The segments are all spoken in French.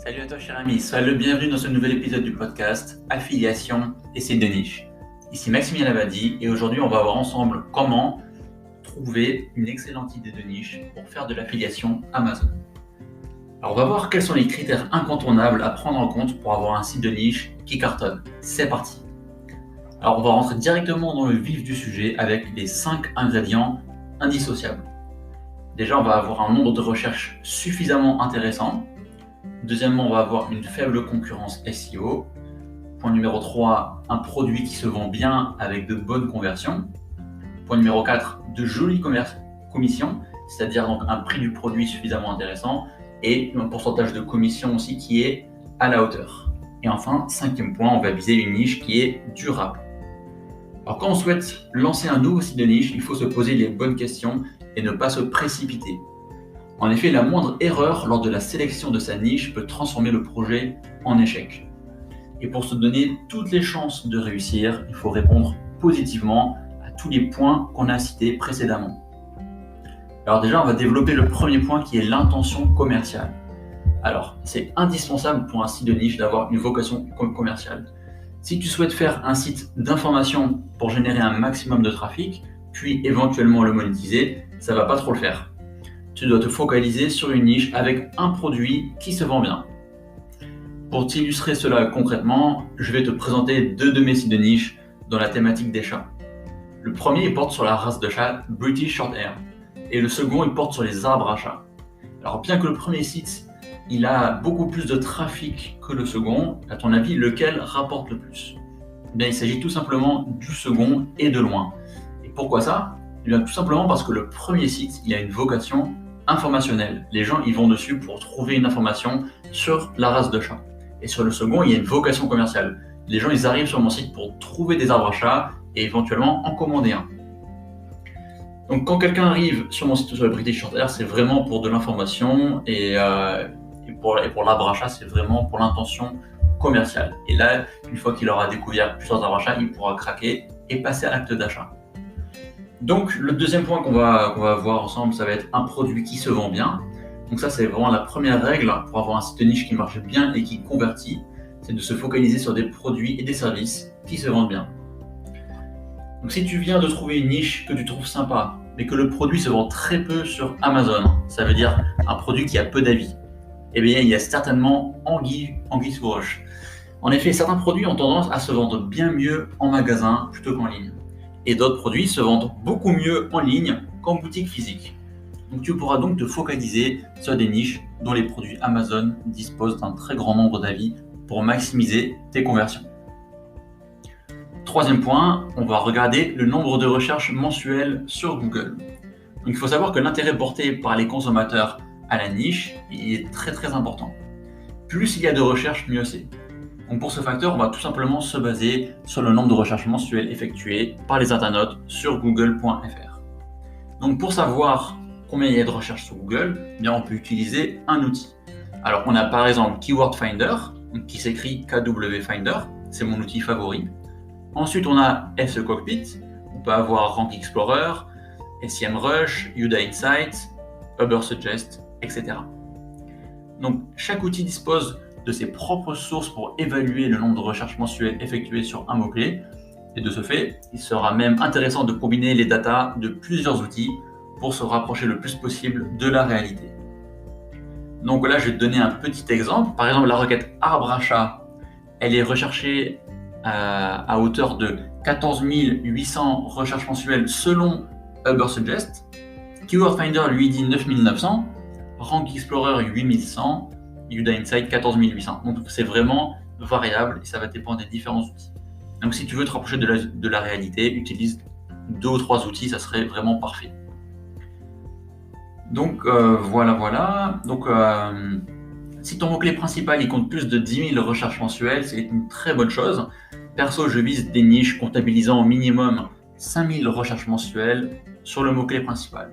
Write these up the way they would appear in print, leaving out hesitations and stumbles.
Salut à toi cher ami, sois le bienvenu dans ce nouvel épisode du podcast Affiliation et sites de niche. Ici Maximilien Labadie et aujourd'hui on va voir ensemble comment trouver une excellente idée de niche pour faire de l'affiliation Amazon. Alors on va voir quels sont les critères incontournables à prendre en compte pour avoir un site de niche qui cartonne. C'est parti. Alors on va rentrer directement dans le vif du sujet avec les 5 ingrédients indissociables. Déjà on va avoir un nombre de recherches suffisamment intéressant. Deuxièmement, on va avoir une faible concurrence SEO. Point numéro 3, un produit qui se vend bien avec de bonnes conversions. Point numéro 4, de jolies commissions, c'est-à-dire donc un prix du produit suffisamment intéressant et un pourcentage de commission aussi qui est à la hauteur. Et enfin, 5e point, on va viser une niche qui est durable. Alors quand on souhaite lancer un nouveau site de niche, il faut se poser les bonnes questions et ne pas se précipiter. En effet, la moindre erreur lors de la sélection de sa niche peut transformer le projet en échec. Et pour se donner toutes les chances de réussir, il faut répondre positivement à tous les points qu'on a cités précédemment. Alors déjà, on va développer le premier point qui est l'intention commerciale. Alors, c'est indispensable pour un site de niche d'avoir une vocation commerciale. Si tu souhaites faire un site d'information pour générer un maximum de trafic, puis éventuellement le monétiser, ça ne va pas trop le faire. Tu dois te focaliser sur une niche avec un produit qui se vend bien. Pour t'illustrer cela concrètement, je vais te présenter 2 de mes sites de niche dans la thématique des chats. Le premier il porte sur la race de chat British Shorthair et le second il porte sur les arbres à chat. Alors bien que le premier site il a beaucoup plus de trafic que le second, à ton avis lequel rapporte le plus ? Bien, il s'agit tout simplement du second et de loin. Et pourquoi ça ? Bien, tout simplement parce que le premier site il a une vocation informationnelle. Les gens ils vont dessus pour trouver une information sur la race de chat. Et sur le second, il y a une vocation commerciale. Les gens ils arrivent sur mon site pour trouver des arbres à chat et éventuellement en commander un. Donc quand quelqu'un arrive sur mon site sur le British Shorthair, c'est vraiment pour de l'information et pour l'arbre à chat, c'est vraiment pour l'intention commerciale. Et là, une fois qu'il aura découvert plusieurs arbres à chat, il pourra craquer et passer à l'acte d'achat. Donc le deuxième point qu'on va voir ensemble, ça va être un produit qui se vend bien. Donc ça c'est vraiment la première règle pour avoir un site de niche qui marche bien et qui convertit, c'est de se focaliser sur des produits et des services qui se vendent bien. Donc si tu viens de trouver une niche que tu trouves sympa, mais que le produit se vend très peu sur Amazon, ça veut dire un produit qui a peu d'avis, eh bien il y a certainement anguille sous roche. En effet, certains produits ont tendance à se vendre bien mieux en magasin plutôt qu'en ligne. Et d'autres produits se vendent beaucoup mieux en ligne qu'en boutique physique. Donc tu pourras donc te focaliser sur des niches dont les produits Amazon disposent d'un très grand nombre d'avis pour maximiser tes conversions. Troisième point, on va regarder le nombre de recherches mensuelles sur Google. Donc il faut savoir que l'intérêt porté par les consommateurs à la niche est très très important. Plus il y a de recherches, mieux c'est. Donc pour ce facteur, on va tout simplement se baser sur le nombre de recherches mensuelles effectuées par les internautes sur google.fr. Donc pour savoir combien il y a de recherches sur Google, eh bien on peut utiliser un outil. Alors on a par exemple Keyword Finder, qui s'écrit KW Finder, c'est mon outil favori. Ensuite on a SE Cockpit, on peut avoir Rank Explorer, SEMrush, Youdá Insights, Ubersuggest, etc. Donc chaque outil dispose de ses propres sources pour évaluer le nombre de recherches mensuelles effectuées sur un mot-clé. Et de ce fait, il sera même intéressant de combiner les datas de plusieurs outils pour se rapprocher le plus possible de la réalité. Donc là, je vais te donner un petit exemple. Par exemple, la requête arbre à chat, elle est recherchée à hauteur de 14 800 recherches mensuelles selon Ubersuggest. Keyword Finder lui dit 9 900, Rank Explorer 8 100, Youdá Insights 14 800. Donc c'est vraiment variable et ça va dépendre des différents outils. Donc si tu veux te rapprocher de la réalité, utilise 2 ou 3 outils, ça serait vraiment parfait. Donc voilà. Donc si ton mot-clé principal il compte plus de 10 000 recherches mensuelles, c'est une très bonne chose. Perso, je vise des niches comptabilisant au minimum 5 000 recherches mensuelles sur le mot-clé principal.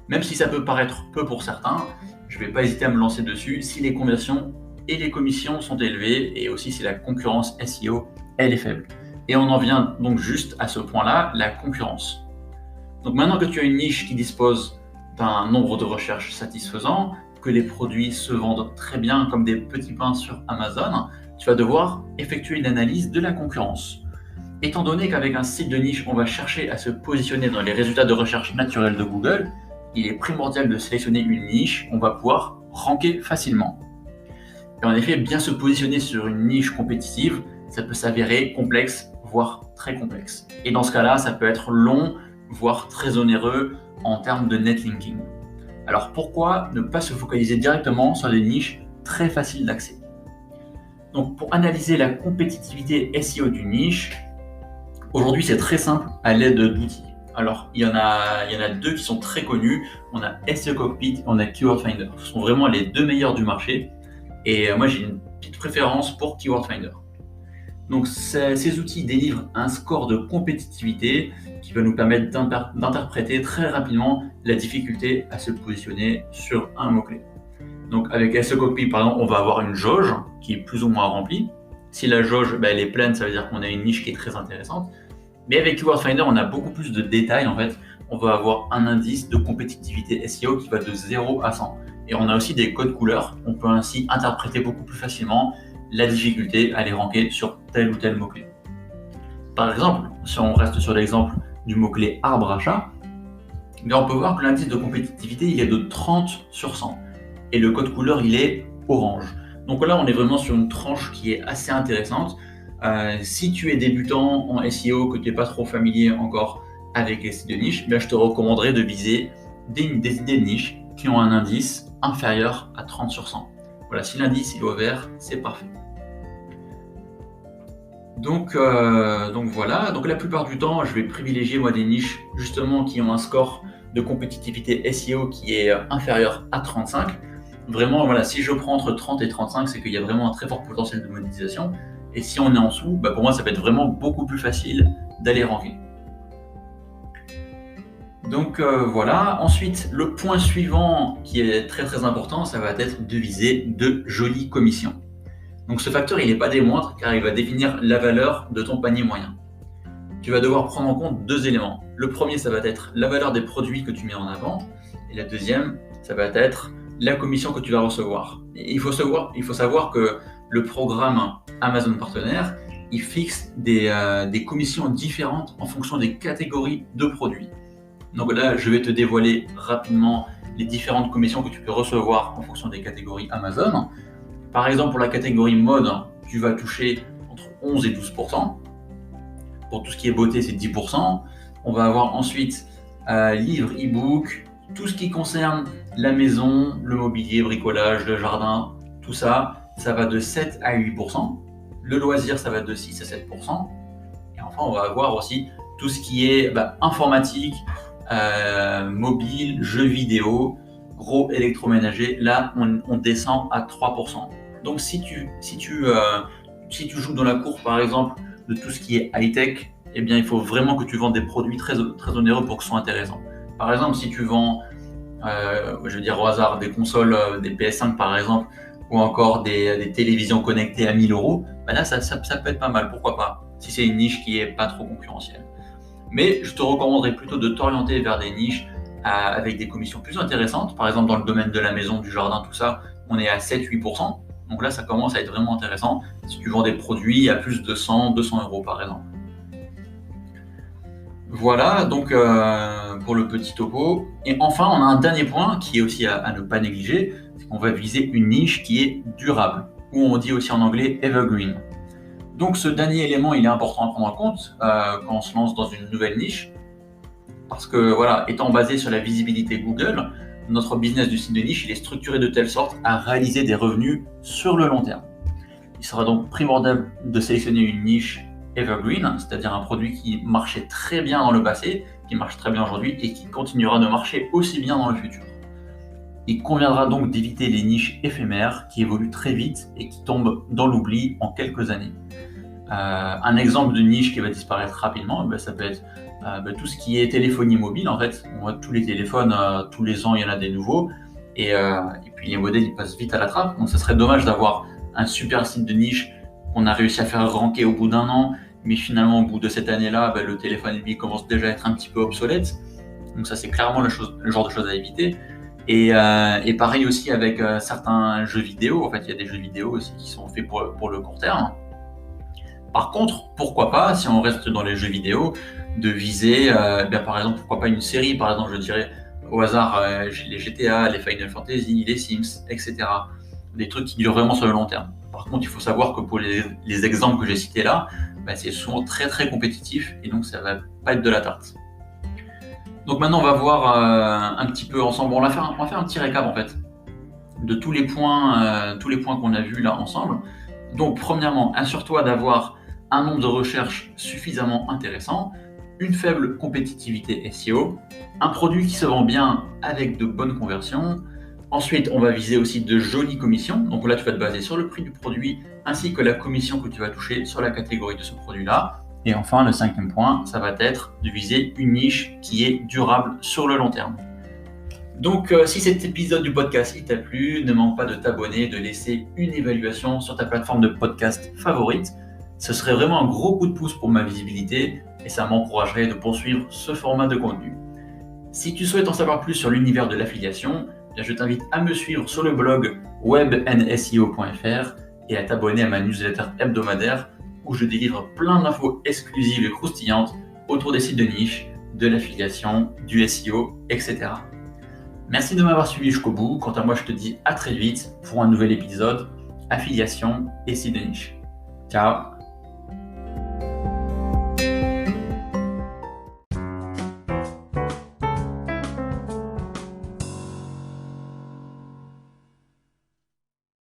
Même si ça peut paraître peu pour certains, je ne vais pas hésiter à me lancer dessus si les conversions et les commissions sont élevées et aussi si la concurrence SEO elle est faible. Et on en vient donc juste à ce point-là, la concurrence. Donc maintenant que tu as une niche qui dispose d'un nombre de recherches satisfaisant, que les produits se vendent très bien comme des petits pains sur Amazon, tu vas devoir effectuer une analyse de la concurrence. Étant donné qu'avec un site de niche, on va chercher à se positionner dans les résultats de recherche naturels de Google, il est primordial de sélectionner une niche, on va pouvoir ranker facilement. Et en effet, bien se positionner sur une niche compétitive, ça peut s'avérer complexe, voire très complexe. Et dans ce cas-là, ça peut être long, voire très onéreux en termes de netlinking. Alors pourquoi ne pas se focaliser directement sur des niches très faciles d'accès? Donc pour analyser la compétitivité SEO d'une niche, aujourd'hui c'est très simple à l'aide d'outils. Alors il y en a deux qui sont très connus, on a SEO Cockpit et on a Keyword Finder. Ce sont vraiment les deux meilleurs du marché et moi j'ai une petite préférence pour Keyword Finder. Donc ces outils délivrent un score de compétitivité qui va nous permettre d'interpréter très rapidement la difficulté à se positionner sur un mot-clé. Donc avec SEO Cockpit, par exemple, on va avoir une jauge qui est plus ou moins remplie. Si la jauge elle est pleine, ça veut dire qu'on a une niche qui est très intéressante. Mais avec Keyword Finder, on a beaucoup plus de détails en fait. On va avoir un indice de compétitivité SEO qui va de 0 à 100. Et on a aussi des codes couleurs. On peut ainsi interpréter beaucoup plus facilement la difficulté à les ranker sur tel ou tel mot-clé. Par exemple, si on reste sur l'exemple du mot-clé arbre à chat, on peut voir que l'indice de compétitivité il est de 30 sur 100 et le code couleur il est orange. Donc là on est vraiment sur une tranche qui est assez intéressante. Si tu es débutant en SEO, que tu n'es pas trop familier encore avec les sites de niche, je te recommanderais de viser des idées de niche qui ont un indice inférieur à 30 sur 100. Voilà, si l'indice est au vert, c'est parfait. Donc voilà, donc la plupart du temps, je vais privilégier moi des niches justement qui ont un score de compétitivité SEO qui est inférieur à 35. Vraiment, voilà, si je prends entre 30 et 35, c'est qu'il y a vraiment un très fort potentiel de monétisation. Et si on est en dessous, pour moi, ça va être vraiment beaucoup plus facile d'aller ranker. Donc voilà. Ensuite, le point suivant qui est très très important, ça va être de viser de jolies commissions. Donc ce facteur, il n'est pas des moindres car il va définir la valeur de ton panier moyen. Tu vas devoir prendre en compte deux éléments. Le premier, ça va être la valeur des produits que tu mets en avant. Et la deuxième, ça va être la commission que tu vas recevoir. Et il faut savoir que le programme Amazon Partenaire, il fixe des commissions différentes en fonction des catégories de produits. Donc là, je vais te dévoiler rapidement les différentes commissions que tu peux recevoir en fonction des catégories Amazon. Par exemple, pour la catégorie mode, tu vas toucher entre 11 et 12%. Pour tout ce qui est beauté, c'est 10%. On va avoir ensuite livres, e-book, tout ce qui concerne la maison, le mobilier, bricolage, le jardin, tout ça, ça va de 7 à 8%. Le loisir, ça va de 6 à 7%. Et enfin, on va avoir aussi tout ce qui est informatique, mobile, jeux vidéo, gros électroménager. Là, on descend à 3%. Donc si tu joues dans la cour, par exemple, de tout ce qui est high-tech, eh bien, il faut vraiment que tu vendes des produits très, très onéreux pour que ce soit intéressant. Par exemple, si tu vends, je vais dire au hasard, des consoles, des PS5 par exemple, ou encore des télévisions connectées à 1000 €, là, ça peut être pas mal, pourquoi pas, si c'est une niche qui n'est pas trop concurrentielle. Mais je te recommanderais plutôt de t'orienter vers des niches avec des commissions plus intéressantes. Par exemple, dans le domaine de la maison, du jardin, tout ça, on est à 7-8%. Donc là, ça commence à être vraiment intéressant si tu vends des produits à plus de 200 € par exemple. Voilà, donc pour le petit topo. Et enfin, on a un dernier point qui est aussi à ne pas négliger, c'est qu'on va viser une niche qui est durable, ou on dit aussi en anglais evergreen. Donc ce dernier élément, il est important à prendre en compte quand on se lance dans une nouvelle niche, parce que voilà, étant basé sur la visibilité Google, notre business du site de niche, il est structuré de telle sorte à réaliser des revenus sur le long terme. Il sera donc primordial de sélectionner une niche evergreen, c'est-à-dire un produit qui marchait très bien dans le passé, qui marche très bien aujourd'hui et qui continuera de marcher aussi bien dans le futur. Il conviendra donc d'éviter les niches éphémères qui évoluent très vite et qui tombent dans l'oubli en quelques années. Un exemple de niche qui va disparaître rapidement, ça peut être tout ce qui est téléphonie mobile. En fait, on voit tous les téléphones, tous les ans il y en a des nouveaux, et puis les modèles ils passent vite à la trappe. Donc ça serait dommage d'avoir un super site de niche qu'on a réussi à faire ranker au bout d'un an, mais finalement au bout de cette année-là, le téléphone lui commence déjà à être un petit peu obsolète. Donc ça c'est clairement le genre de choses à éviter. Et pareil aussi avec certains jeux vidéo. En fait, il y a des jeux vidéo aussi qui sont faits pour le court terme. Par contre, pourquoi pas, si on reste dans les jeux vidéo, de viser, par exemple, pourquoi pas une série, par exemple, je dirais au hasard, les GTA, les Final Fantasy, les Sims, etc. Des trucs qui durent vraiment sur le long terme. Par contre, il faut savoir que pour les exemples que j'ai cités là, c'est souvent très très compétitif et donc ça va pas être de la tarte. Donc maintenant, on va voir un petit peu ensemble. On va faire un petit récap en fait de tous les points qu'on a vus là ensemble. Donc, premièrement, assure-toi d'avoir un nombre de recherches suffisamment intéressant, une faible compétitivité SEO, un produit qui se vend bien avec de bonnes conversions. Ensuite, on va viser aussi de jolies commissions. Donc là, tu vas te baser sur le prix du produit ainsi que la commission que tu vas toucher sur la catégorie de ce produit-là. Et enfin, le cinquième point, ça va être de viser une niche qui est durable sur le long terme. Donc, si cet épisode du podcast t'a plu, ne manque pas de t'abonner, de laisser une évaluation sur ta plateforme de podcast favorite. Ce serait vraiment un gros coup de pouce pour ma visibilité et ça m'encouragerait de poursuivre ce format de contenu. Si tu souhaites en savoir plus sur l'univers de l'affiliation, je t'invite à me suivre sur le blog webnseo.fr et à t'abonner à ma newsletter hebdomadaire où je délivre plein d'infos exclusives et croustillantes autour des sites de niche, de l'affiliation, du SEO, etc. Merci de m'avoir suivi jusqu'au bout. Quant à moi, je te dis à très vite pour un nouvel épisode Affiliation et sites de niche. Ciao!